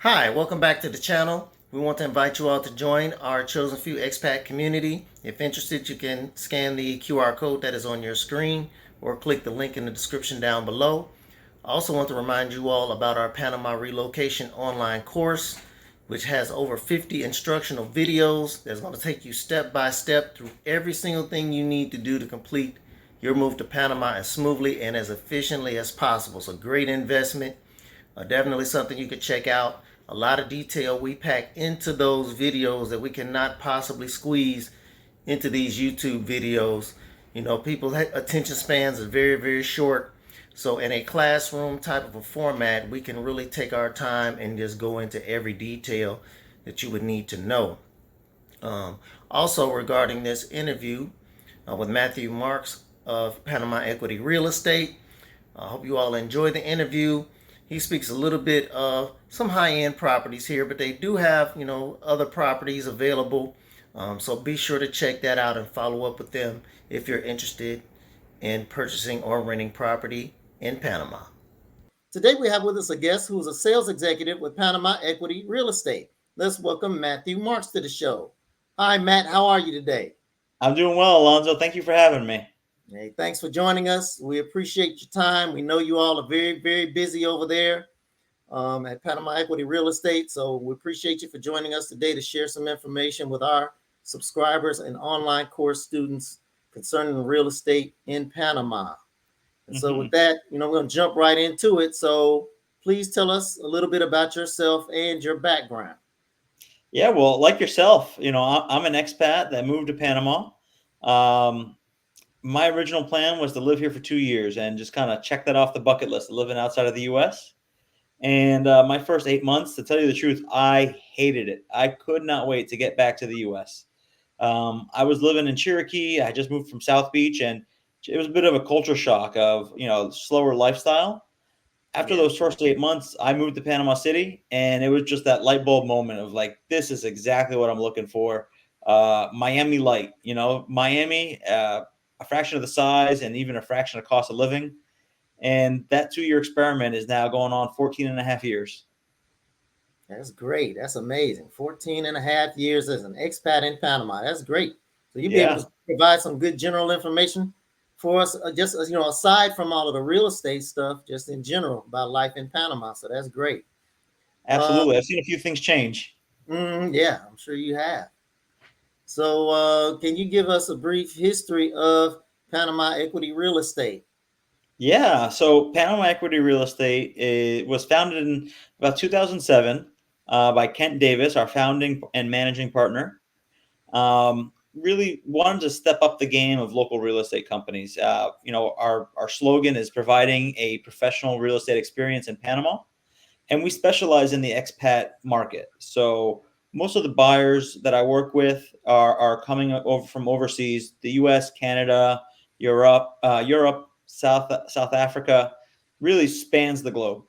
Hi, welcome back to the channel. We want to invite you all to join our Chosen Few Expat community. If interested, you can scan the QR code that is on your screen or click the link in the description down below. I also want to remind you all about our Panama relocation online course, which has over 50 instructional videos that's going to take you step by step through every single thing you need to do to complete your move to Panama as smoothly and as efficiently as possible. It's a great investment. Definitely something you could check out. A lot of detail we pack into those videos that we cannot possibly squeeze into these YouTube videos. You know, people's attention spans are very, very short. So in a classroom type of a format, we can really take our time and just go into every detail that you would need to know. Also regarding this interview with Matthew Marks of Panama Equity Real Estate, I hope you all enjoy the interview. He speaks a little bit of some high-end properties here, but they do have, other properties available. So be sure to check that out and follow up with them if you're interested in purchasing or renting property in Panama. Today we have with us a guest who is a sales executive with Panama Equity Real Estate. Let's welcome Matthew Marks to the show. Hi, Matt. How are you today? I'm doing well, Alonzo. Thank you for having me. Hey, thanks for joining us. We appreciate your time. We know you all are very, very busy over there at Panama Equity Real Estate. So we appreciate you for joining us today to share some information with our subscribers and online course students concerning real estate in Panama. And so with that, we're going to jump right into it. So please tell us a little bit about yourself and your background. Yeah, well, like yourself, I'm an expat that moved to Panama. Um, my original plan was to live here for 2 years and just kind of check that off the bucket list, living outside of the U.S. And my first 8 months, to tell you the truth, I hated it. I could not wait to get back to the U.S. I was living in Cherokee. I just moved from South Beach, and it was a bit of a culture shock of, slower lifestyle. After those first 8 months, I moved to Panama City, and it was just that light bulb moment of like, this is exactly what I'm looking for. Miami light, Miami, a fraction of the size and even a fraction of cost of living. And that 2-year experiment is now going on 14 and a half years. That's great. That's amazing. 14 and a half years as an expat in Panama. That's great. So you'll be able to provide some good general information for us, just aside from all of the real estate stuff, just in general about life in Panama. So that's great. Absolutely. I've seen a few things change. Yeah, I'm sure you have. So can you give us a brief history of Panama Equity Real Estate? Yeah. So Panama Equity Real Estate was founded in about 2007 by Kent Davis, our founding and managing partner. Really wanted to step up the game of local real estate companies. Our slogan is providing a professional real estate experience in Panama, and we specialize in the expat market. So most of the buyers that I work with are coming over from overseas, the U.S., Canada, Europe, South Africa, really spans the globe.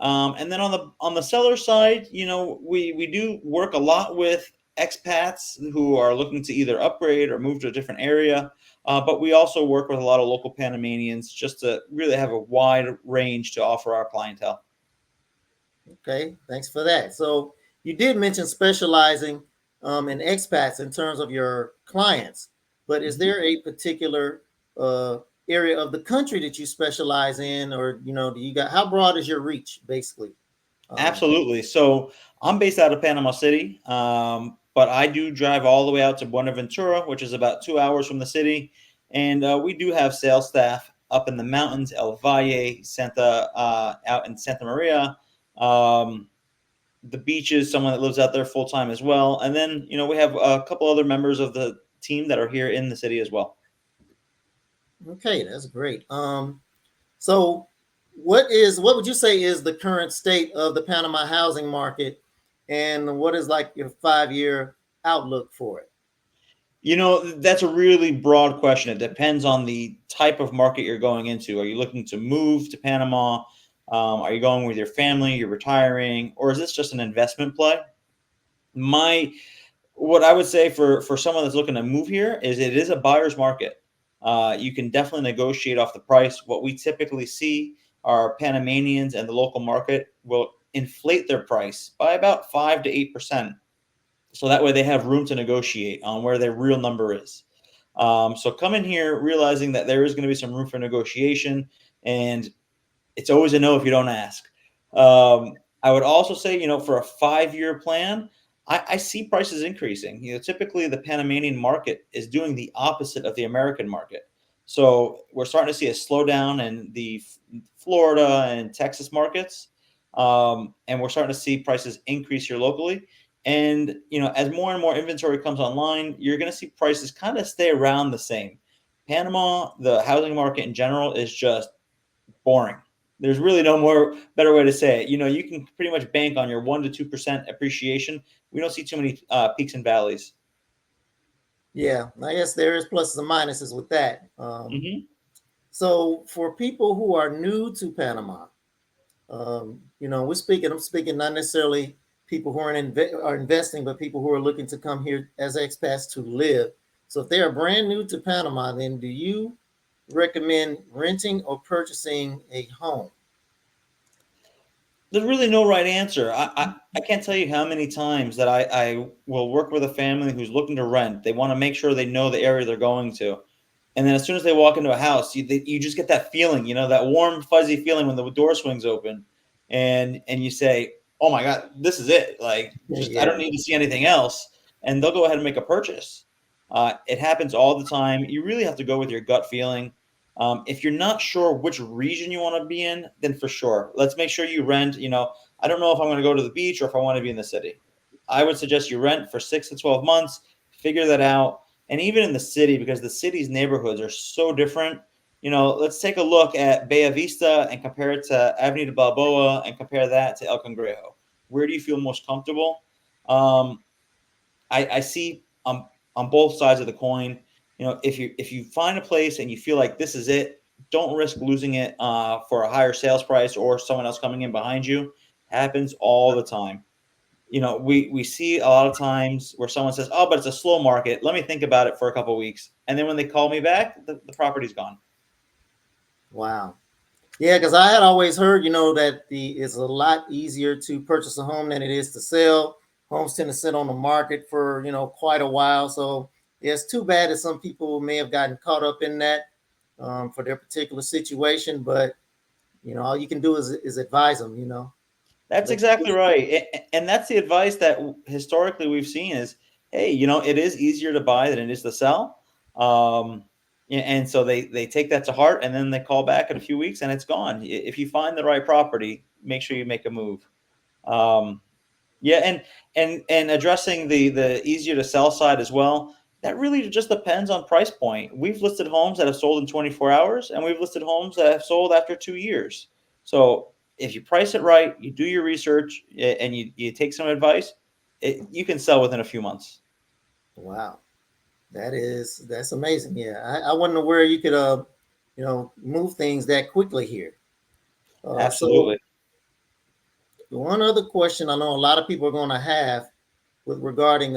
And then on the seller side, we do work a lot with expats who are looking to either upgrade or move to a different area. But we also work with a lot of local Panamanians just to really have a wide range to offer our clientele. Okay, thanks for that. So you did mention specializing in expats in terms of your clients, but is there a particular area of the country that you specialize in, or do you got, how broad is your reach, basically? Absolutely. So I'm based out of Panama City, but I do drive all the way out to Buenaventura, which is about 2 hours from the city. And we do have sales staff up in the mountains, El Valle, out in Santa Maria, the beaches, someone that lives out there full time as well. And then, we have a couple other members of the team that are here in the city as well. Okay, that's great. So what would you say is the current state of the Panama housing market, and what is like your 5-year outlook for it? That's a really broad question. It depends on the type of market you're going into. Are you looking to move to Panama? Are you going with your family? You're retiring, or is this just an investment play? What I would say for someone that's looking to move here is it is a buyer's market. You can definitely negotiate off the price. What we typically see are Panamanians and the local market will inflate their price by about 5 to 8%. So that way they have room to negotiate on where their real number is. So come in here realizing that there is going to be some room for negotiation, and it's always a no if you don't ask. I would also say, for a 5-year plan, I see prices increasing. Typically the Panamanian market is doing the opposite of the American market. So we're starting to see a slowdown in the Florida and Texas markets, and we're starting to see prices increase here locally. And as more and more inventory comes online, you're going to see prices kind of stay around the same. Panama, the housing market in general, is just boring. There's really no more better way to say it. You can pretty much bank on your 1 to 2% appreciation. We don't see too many peaks and valleys. Yeah, I guess there is pluses and minuses with that. Hmm. So for people who are new to Panama, I'm speaking not necessarily people who are investing, but people who are looking to come here as expats to live. So if they are brand new to Panama, then do you recommend renting or purchasing a home? There's really no right answer. I can't tell you how many times that I will work with a family who's looking to rent. They want to make sure they know the area they're going to. And then as soon as they walk into a house, you just get that feeling, that warm, fuzzy feeling when the door swings open, and you say, "Oh my God, this is it!" Like, just I don't Yeah. need to see anything else, and they'll go ahead and make a purchase. It happens all the time. You really have to go with your gut feeling. If you're not sure which region you want to be in, then for sure, let's make sure you rent. I don't know if I'm going to go to the beach or if I want to be in the city. I would suggest you rent for 6 to 12 months. Figure that out. And even in the city, because the city's neighborhoods are so different. Let's take a look at Bella Vista and compare it to Avenida Balboa and compare that to El Cangrejo. Where do you feel most comfortable? Um, I see on both sides of the coin. If you find a place and you feel like this is it, don't risk losing it for a higher sales price or someone else coming in behind you. Happens all the time. We see a lot of times where someone says, "Oh, but it's a slow market. Let me think about it for a couple of weeks," and then when they call me back, the property's gone. Wow. Yeah, because I had always heard, that it's a lot easier to purchase a home than it is to sell. Homes tend to sit on the market for, quite a while. So yeah, it's too bad that some people may have gotten caught up in that for their particular situation. But, all you can do is advise them, That's Let exactly right. And that's the advice that historically we've seen is, hey, it is easier to buy than it is to sell. And so they take that to heart, and then they call back in a few weeks and it's gone. If you find the right property, make sure you make a move. Um, yeah, and addressing the easier to sell side as well, that really just depends on price point. We've listed homes that have sold in 24 hours, and we've listed homes that have sold after 2 years. So if you price it right, you do your research, and you take some advice, you can sell within a few months. wow. That's amazing. Yeah. I wasn't aware you could, move things that quickly here. So Absolutely. one other question I know a lot of people are going to have with regarding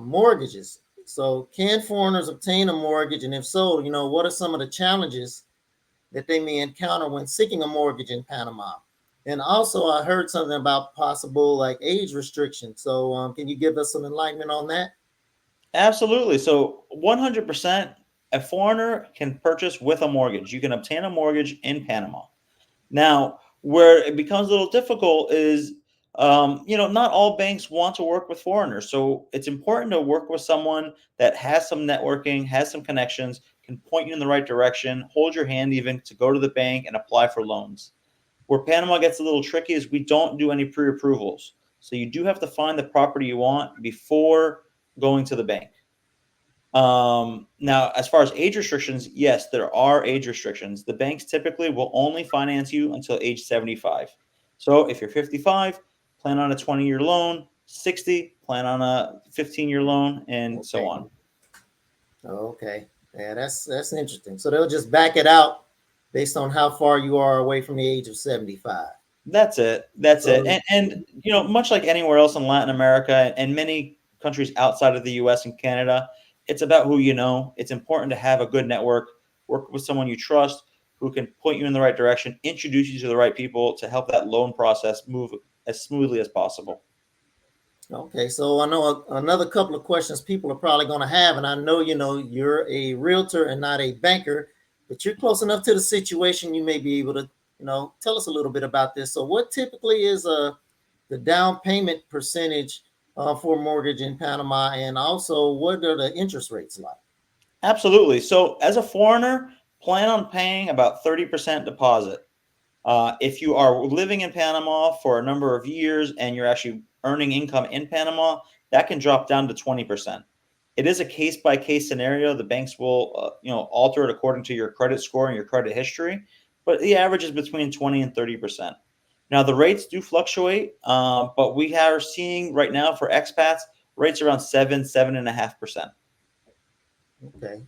mortgages. So, can foreigners obtain a mortgage, and if so, what are some of the challenges that they may encounter when seeking a mortgage in Panama? And also, I heard something about possible like age restrictions. So, can you give us some enlightenment on that? Absolutely. So 100%, a foreigner can purchase with a mortgage. You can obtain a mortgage in Panama. Now, where it becomes a little difficult is, not all banks want to work with foreigners. So it's important to work with someone that has some networking, has some connections, can point you in the right direction, hold your hand even to go to the bank and apply for loans. Where Panama gets a little tricky is we don't do any pre approvals. So you do have to find the property you want before going to the bank. Now, as far as age restrictions, yes, there are age restrictions. The banks typically will only finance you until age 75. So if you're 55, plan on a 20-year loan, 60, plan on a 15-year loan, and so Okay. on. Okay. Yeah, that's interesting. So they'll just back it out based on how far you are away from the age of 75. That's it. That's it. So And much like anywhere else in Latin America and many countries outside of the US and Canada, it's about who you know. It's important to have a good network, work with someone you trust who can point you in the right direction, introduce you to the right people to help that loan process move as smoothly as possible. Okay, so I know another couple of questions people are probably going to have, and I know you're a realtor and not a banker, but you're close enough to the situation. You may be able to tell us a little bit about this. So, what typically is the down payment percentage for a mortgage in Panama, and also what are the interest rates like? Absolutely. So, as a foreigner, plan on paying about 30% deposit. If you are living in Panama for a number of years and you're actually earning income in Panama, that can drop down to 20%. It is a case by case scenario. The banks will, alter it according to your credit score and your credit history, but the average is between 20 and 30%. Now, the rates do fluctuate, but we are seeing right now for expats rates around 7.5%. Okay,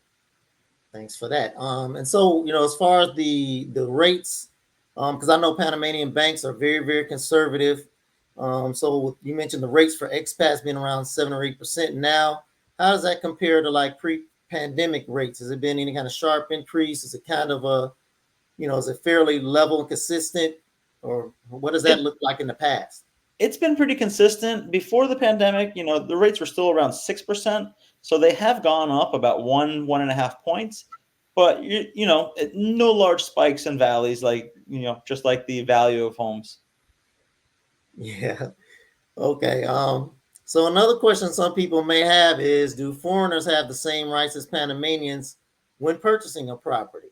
thanks for that. And so as far as the rates, because I know Panamanian banks are very, very conservative. So you mentioned the rates for expats being around 7 or 8% now. How does that compare to like pre-pandemic rates? Has it been any kind of sharp increase? Is it kind of is it fairly level and consistent, or what does that It, look like in the past? it's been pretty consistent. Before the pandemic, the rates were still around 6%. So they have gone up about 1.5 points. But, no large spikes and valleys like, just like the value of homes. Yeah. Okay. So another question some people may have is, do foreigners have the same rights as Panamanians when purchasing a property?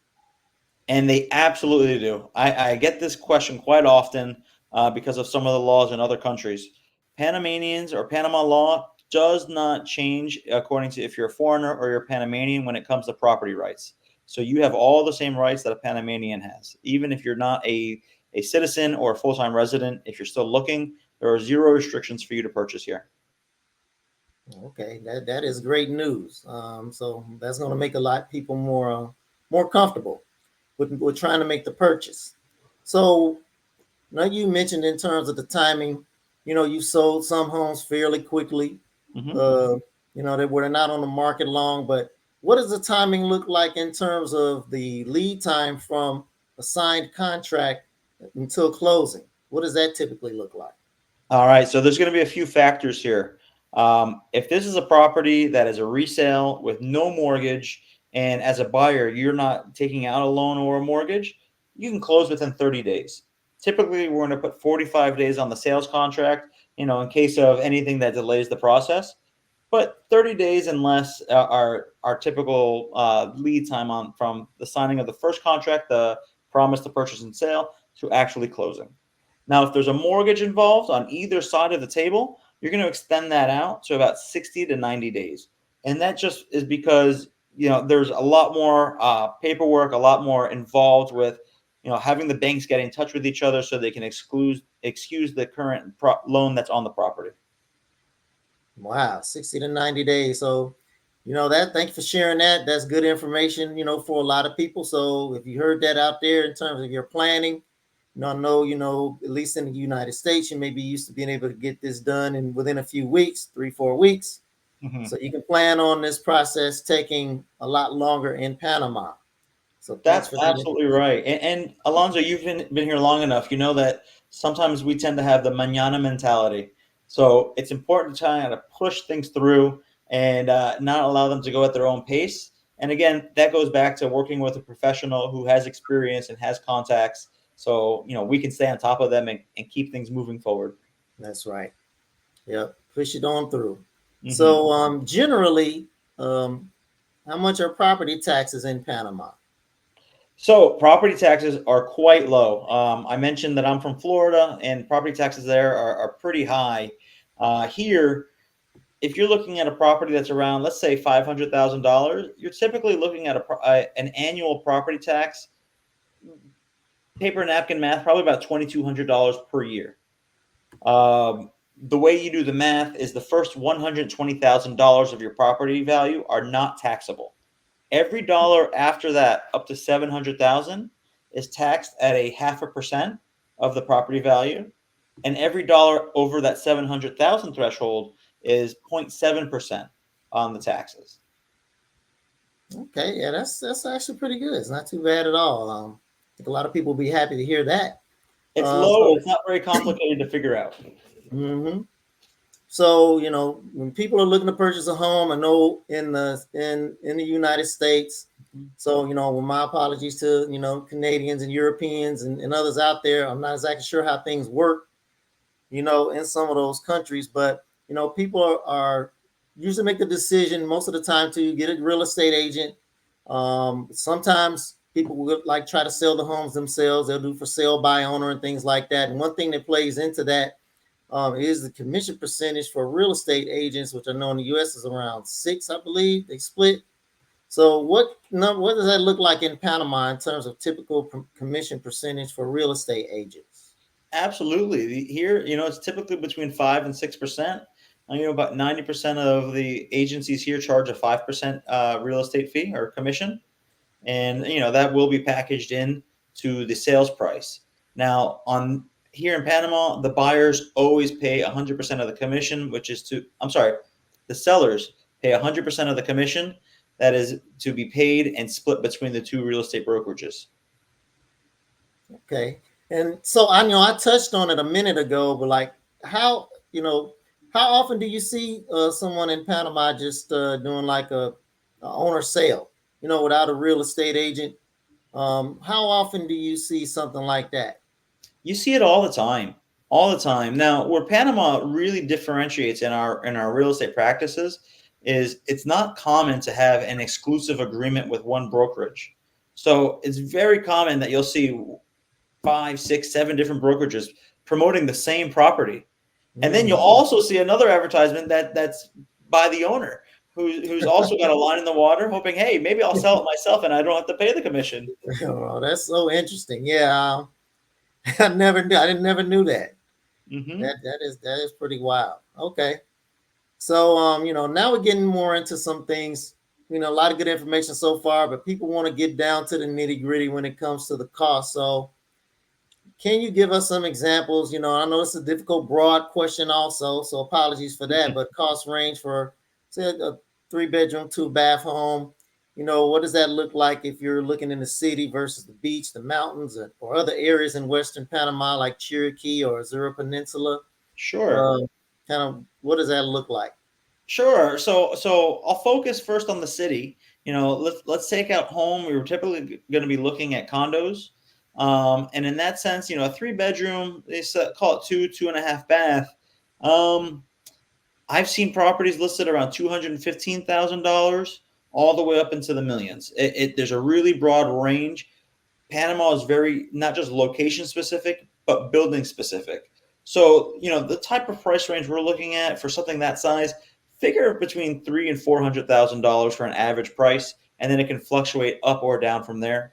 And they absolutely do. I get this question quite often because of some of the laws in other countries. Panamanians or Panama law does not change according to if you're a foreigner or you're a Panamanian when it comes to property rights. So you have all the same rights that a Panamanian has. Even if you're not a citizen or a full time resident, if you're still looking, there are zero restrictions for you to purchase here. Okay, that is great news. So that's going to make a lot of people more comfortable with trying to make the purchase. So now you mentioned in terms of the timing, you sold some homes fairly quickly. Mhm. Uh, they were not on the market long, but what does the timing look like in terms of the lead time from a signed contract until closing? What does that typically look like? All right, so there's going to be a few factors here. If this is a property that is a resale with no mortgage, and as a buyer, you're not taking out a loan or a mortgage, you can close within 30 days. Typically, we're going to put 45 days on the sales contract, in case of anything that delays the process. But 30 days and less are our typical lead time on from the signing of the first contract, the promise to purchase and sale, to actually closing. Now, if there's a mortgage involved on either side of the table, you're going to extend that out to about 60 to 90 days. And that just is because, there's a lot more paperwork, a lot more involved with, having the banks get in touch with each other so they can excuse the current loan that's on the property. Wow, 60 to 90 days. So, thank you for sharing that. That's good information, for a lot of people. So if you heard that out there in terms of your planning, I know, at least in the United States, you may be used to being able to get this done in within a few weeks, 3, 4 weeks. Mhm. So you can plan on this process taking a lot longer in Panama. So thanks That's for that absolutely information. right. And Alonzo, you've been here long enough. You know that sometimes we tend to have the mañana mentality. So it's important to kind of push things through and not allow them to go at their own pace. And again, that goes back to working with a professional who has experience and has contacts. So, we can stay on top of them and keep things moving forward. That's right. Yep. Push it on through. Hmm. So generally, um, how much are property taxes in Panama? So property taxes are quite low. I mentioned that I'm from Florida, and property taxes there are pretty high. Here, if you're looking at a property that's around, let's say, $500,000, you're typically looking at an annual property tax, paper napkin math, probably about $2,200 per year. The way you do the math is the first $120,000 of your property value are not taxable. Every dollar after that, up to 700,000, is taxed at a 0.5% of the property value, and every dollar over that 700,000 threshold is 0.7% on the taxes. Okay, yeah, that's actually pretty good. It's not too bad at all. I think a lot of people will be happy to hear that. It's low. So, It's not very complicated to figure out. mhm. So, when people are looking to purchase a home, I know in the United States. So, with my apologies to Canadians and Europeans and others out there, I'm not exactly sure how things work, in some of those countries, but people are usually make the decision most of the time to get a real estate agent. Sometimes people will like try to sell the homes themselves. They'll do for sale by owner and things like that. And one thing that plays into that is the commission percentage for real estate agents, which I know in the U.S. is around 6, I believe. They split. So what does that look like in Panama in terms of typical commission percentage for real estate agents? Absolutely. Here, it's typically between 5 and 6%. About 90% of the agencies here charge a 5% real estate fee or commission, and that will be packaged in to the sales price. Now, on here in Panama, the buyers always pay 100% of the commission, which is to I'm sorry, the sellers pay 100% of the commission that is to be paid and split between the two real estate brokerages. Okay. And so I touched on it a minute ago, but like how, how often do you see someone in Panama just doing like a owner sale, without a real estate agent? How often do you see something like that? You see it all the time, all the time. Now, where Panama really differentiates in our real estate practices is it's not common to have an exclusive agreement with one brokerage. So it's very common that you'll see 5, 6, 7 different brokerages promoting the same property, and then you'll Mhm. also see another advertisement that's by the owner who's also got a line in the water, hoping, hey, maybe I'll sell it myself and I don't have to pay the commission. Oh, that's so interesting. Yeah, I didn't never knew that. Hmm. That is pretty wild. Okay. So now we're getting more into some things. A lot of good information so far, but people want to get down to the nitty-gritty when it comes to the cost. So can you give us some examples? I know it's a difficult, broad question also, so apologies for that, but cost range for say a 3-bedroom, 2-bath home. What does that look like if you're looking in the city versus the beach, the mountains, or other areas in Western Panama like Chiriquí or Azura Peninsula? Sure. Uh, kind of what does that look like? Sure. So I'll focus first on the city. Let's take out home. We were typically going to be looking at condos, and in that sense, a 3 bedroom, call it 2.5 bath. Um, I've seen properties listed around $215,000 all the way up into the millions. There's a really broad range. Panama is very not just location specific, but building specific. So, the type of price range we're looking at for something that size, figure between $300,000 and $400,000 for an average price, and then it can fluctuate up or down from there.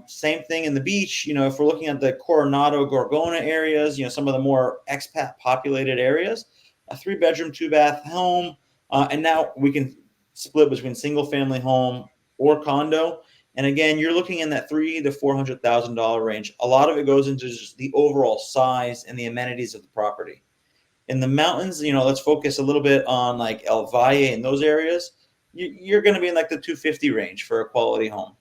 Same thing in the beach. If we're looking at the Coronado, Gorgona areas, some of the more expat populated areas, a 3 bedroom, 2 bath home, and now we can split between single family home or condo. And again, you're looking in that $300,000 to $400,000 range. A lot of it goes into just the overall size and the amenities of the property. In the mountains, let's focus a little bit on like El Valle and those areas. You're going to be in like the 250 range for a quality home.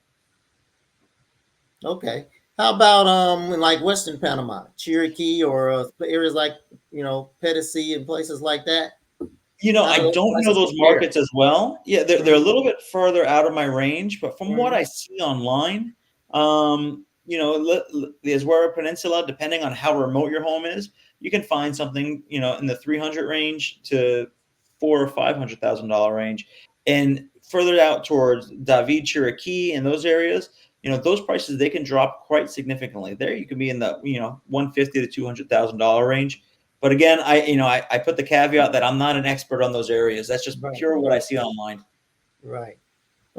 Okay. How about in like Western Panama, Cherokee, or areas like Petitcy and places like that? How do I those don't know prices those compare? markets as well. Yeah, they're a Mhm, little bit further out of my range, but from what mhm. I see online, the Azuera Peninsula, depending on how remote your home is, you can find something, in the 300 range to $400,000 or $500,000 range, and further out towards David, Cherokee, and those areas, those prices they can drop quite significantly. There, you can be in the 150 to $200,000 range. But again, I put the caveat that I'm not an expert on those areas. That's just Right, pure what I see online. right.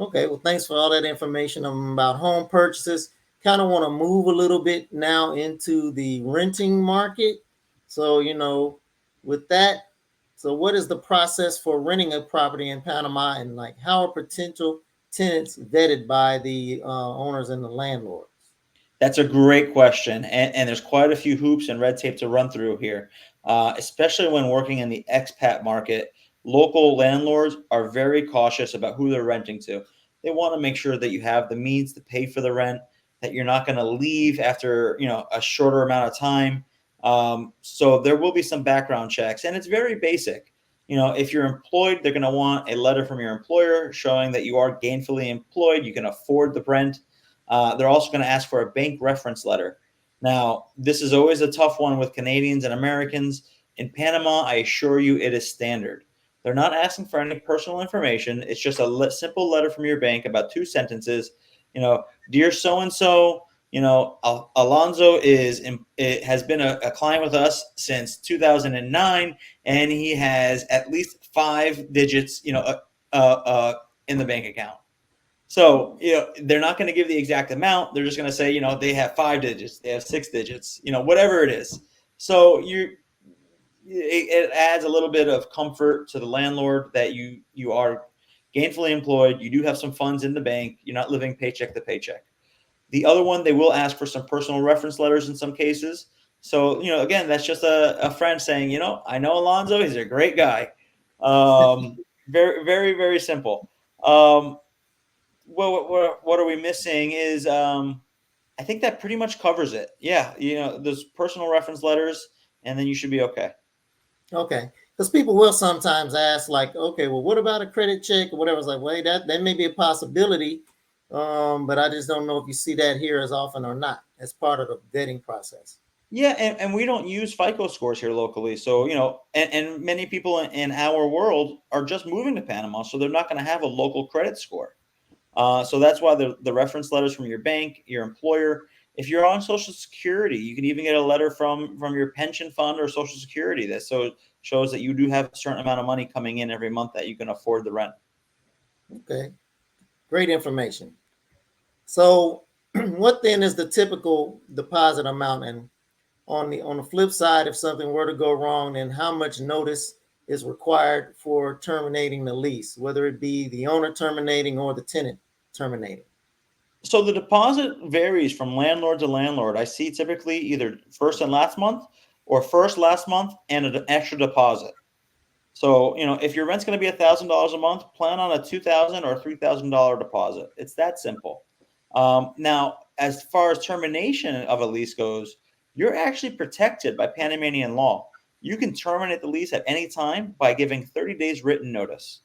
Okay, well, thanks for all that information about home purchases. Kind of want to move a little bit now into the renting market. So, with that, so what is the process for renting a property in Panama, and like how are potential tenants vetted by the owners and the landlords? That's a great question, and there's quite a few hoops and red tape to run through here, especially when working in the expat market. Local landlords are very cautious about who they're renting to. They want to make sure that you have the means to pay for the rent. that you're not going to leave after, a shorter amount of time. So there will be some background checks, and it's very basic. If you're employed, they're going to want a letter from your employer showing that you are gainfully employed, you can afford the rent. They're also going to ask for a bank reference letter. Now, this is always a tough one with Canadians and Americans. In Panama, I assure you it is standard. They're not asking for any personal information. It's just a simple letter from your bank, about 2 sentences. Dear so and so, Alonzo has been a client with us since 2009, and he has at least 5 digits, in the bank account. So, they're not going to give the exact amount. They're just going to say, they have 5 digits, they have 6 digits, whatever it is. So it adds a little bit of comfort to the landlord that you are gainfully employed. You do have some funds in the bank. You're not living paycheck to paycheck. The other one, they will ask for some personal reference letters in some cases. So, again, that's just a friend saying, I know Alonzo, he's a great guy. Very, very, very simple. What are we missing is, I think that pretty much covers it. Yeah, those personal reference letters, and then you should be okay. Okay. Because people will sometimes ask, like, okay, well, what about a credit check or whatever? It's like, well, that may be a possibility, but I just don't know if you see that here as often or not as part of the vetting process. Yeah, and we don't use FICO scores here locally. So, and many people in our world are just moving to Panama, so they're not going to have a local credit score. So that's why the reference letters from your bank, your employer. If you're on Social Security, you can even get a letter from your pension fund or Social Security that shows that you do have a certain amount of money coming in every month that you can afford the rent. Okay, great information. So, what then is the typical deposit amount? And on the flip side, if something were to go wrong, then how much notice is required for terminating the lease, whether it be the owner terminating or the tenant terminating? So the deposit varies from landlord to landlord. I see typically either first and last month, or first, last month, and an extra deposit. So, if your rent's going to be $1,000 a month, plan on a $2,000 or $3,000 deposit. It's that simple. Now, as far as termination of a lease goes, you're actually protected by Panamanian law. You can terminate the lease at any time by giving 30 days written notice.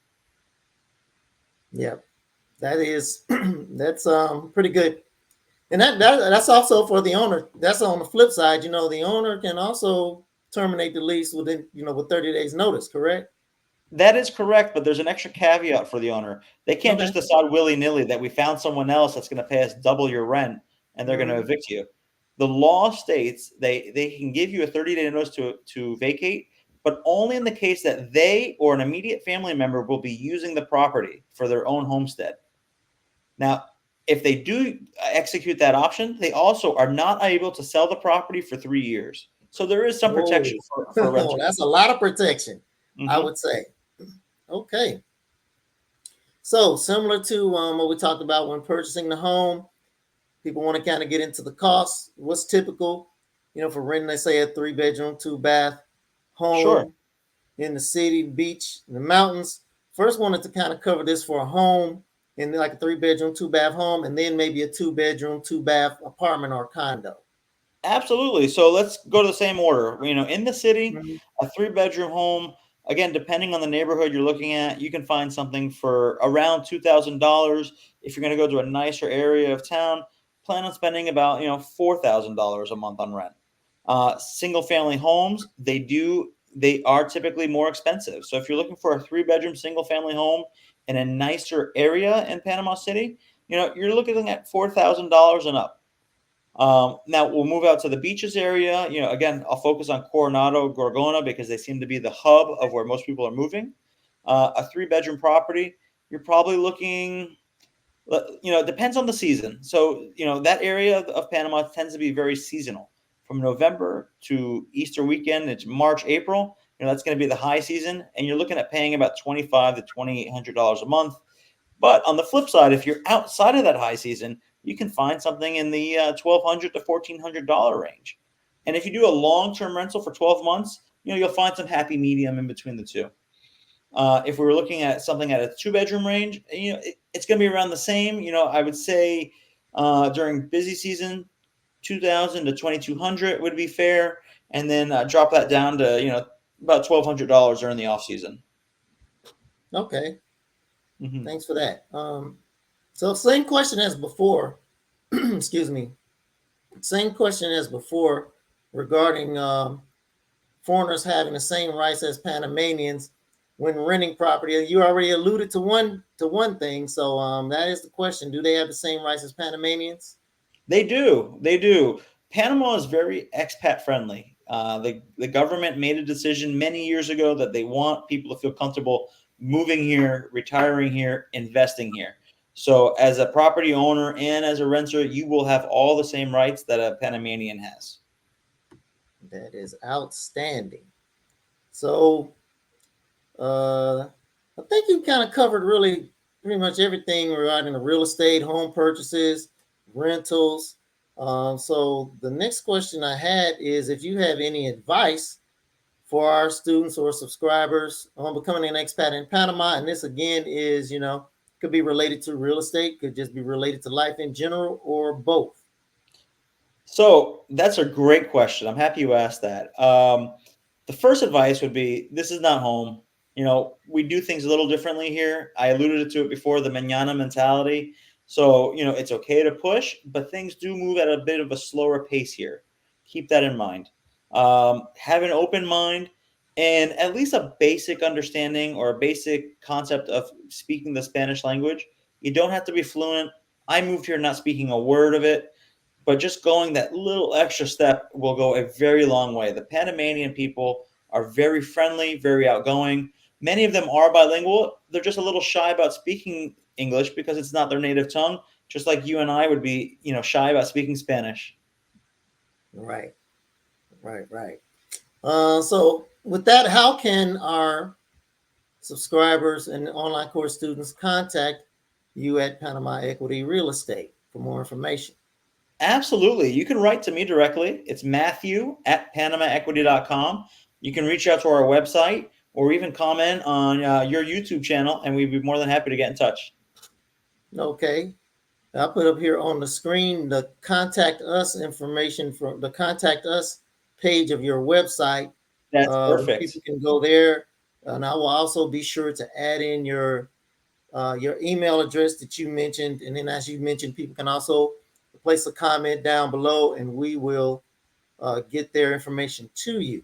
Yeah, that is that's pretty good. And that's also for the owner. That's on the flip side. The owner can also terminate the lease within, with 30 days notice, correct? That is correct, but there's an extra caveat for the owner. They can't Okay. just decide willy-nilly that we found someone else that's going to pay us double your rent and they're going to Mhm. evict you. The law states they can give you a 30-day notice to vacate, but only in the case that they or an immediate family member will be using the property for their own homestead. Now, if they do execute that option, they also are not able to sell the property for 3 years. So there is some Whoa. protection for renters. That's a lot of protection, I Mhm. would say. Okay. So similar to what we talked about when purchasing the home, people want to kind of get into the costs. What's typical, for renting, they say a 3-bedroom, 2-bath Sure. home in the city, beach, the mountains. First wanted to kind of cover this for a home in like a 3-bedroom, 2-bath home, and then maybe a 2-bedroom, 2-bath apartment or condo. Absolutely. So let's go to the same order. In the city, Mhm. a 3-bedroom home, again, depending on the neighborhood you're looking at, you can find something for around $2,000. If you're going to go to a nicer area of town, plan on spending about, $4,000 a month on rent. Single family homes, they are typically more expensive. So if you're looking for a 3-bedroom single family home in a nicer area in Panama City, you're looking at $4,000 and up. Now we'll move out to the beaches area. Again, I'll focus on Coronado, Gorgona, because they seem to be the hub of where most people are moving. A 3-bedroom property, you're probably looking, it depends on the season. So, that area of Panama tends to be very seasonal. From November to Easter weekend, it's March, April. That's going to be the high season, and you're looking at paying about $2,500 to $2,800 a month. But on the flip side, if you're outside of that high season, you can find something in the $1,200 to $1,400 range. And if you do a long-term rental for 12 months, you'll find some happy medium in between the two. If we were looking at something at a 2-bedroom range, it's going to be around the same. I would say During busy season, 2,000 to 2,200 would be fair, and then drop that down to about $1,200 during the off season. Okay, Mm-hmm. thanks for that. So same question as before. Excuse me. Same question as before regarding foreigners having the same rights as Panamanians when renting property. You already alluded to one thing, so that is the question: do they have the same rights as Panamanians? They do. They do. Panama is very expat friendly. The government made a decision many years ago that they want people to feel comfortable moving here, retiring here, investing here. So, as a property owner and as a renter, you will have all the same rights that a Panamanian has. That is outstanding. So, I think you kind of covered really pretty much everything regarding the real estate, home purchases, rentals. So the next question I had is if you have any advice for our students or subscribers on becoming an expat in Panama. And this again is, could be related to real estate, could just be related to life in general, or both. So that's a great question. I'm happy you asked that. The first advice would be this is not home. We do things a little differently here. I alluded to it before, the manana mentality. So, it's okay to push, but things do move at a bit of a slower pace here. Keep that in mind. Have an open mind and at least a basic understanding or a basic concept of speaking the Spanish language. You don't have to be fluent. I moved here not speaking a word of it, but just going that little extra step will go a very long way. The Panamanian people are very friendly, very outgoing. Many of them are bilingual. They're just a little shy about speaking English because it's not their native tongue, just like you and I would be, shy about speaking Spanish. Right, right. So with that, how can our subscribers and online course students contact you at Panama Equity Real Estate for more information? Absolutely. You can write to me directly. It's Matthew at panamaequity.com. You can reach out to our website or even comment on your YouTube channel, and we'd be more than happy to get in touch. Okay. I'll put up here on the screen the contact us information from the contact us page of your website. That's perfect. People can go there, and I will also be sure to add in your email address that you mentioned, and then as you mentioned, people can also place a comment down below, and we will get their information to you.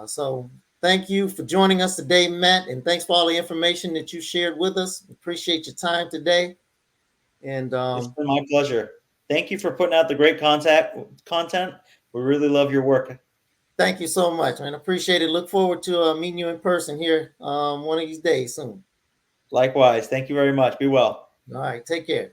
So thank you for joining us today, Matt, and thanks for all the information that you shared with us. Appreciate your time today. And It's been my pleasure. Thank you for putting out the great content. We really love your work. thank you so much, man. Appreciate it. Look forward to meeting you in person here one of these days soon. Likewise. Thank you very much. Be well. All right. Take care.